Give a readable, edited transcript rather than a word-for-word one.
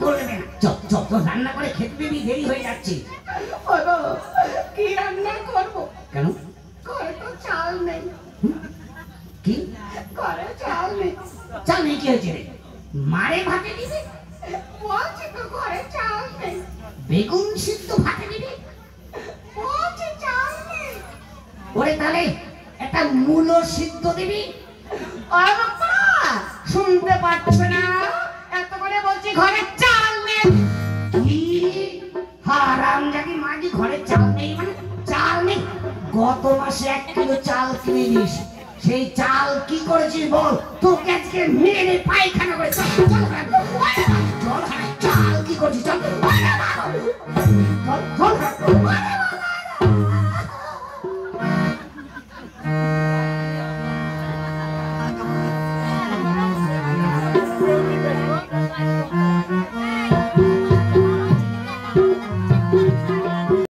বলবে না। চল চল চল, রান্না করে খেতে দিবি, দেরি হয়ে যাচ্ছে। ওগো, কি রান্না করবো? কেন? ঘরে তো চাল নেই। কি? ঘরে চাল নেই। চাল নেই কি হয়েছে রে? মারে ভাতে দিবি? বলছি তো ঘরে চাল নেই। বেগুন সিদ্ধ ভাতে দিবি? বলছি চাল নেই। ওরে তাহলে একটা মূলো সিদ্ধ দিবি? ওই বাবা, শুনতে পাচ্ছে না? এত করে বলছি ঘরে চাল নেই। কি হারামজাদি মাগি, ঘরে চাল নেই মানে? চাল নেই? গত মাসে 1 কিলো চাল কিনে দিস, সেই চাল কি করেছিস বল? তোকে আজকে মেরে পায়খানা করে চল চল চল, চাল কি করছিস? চল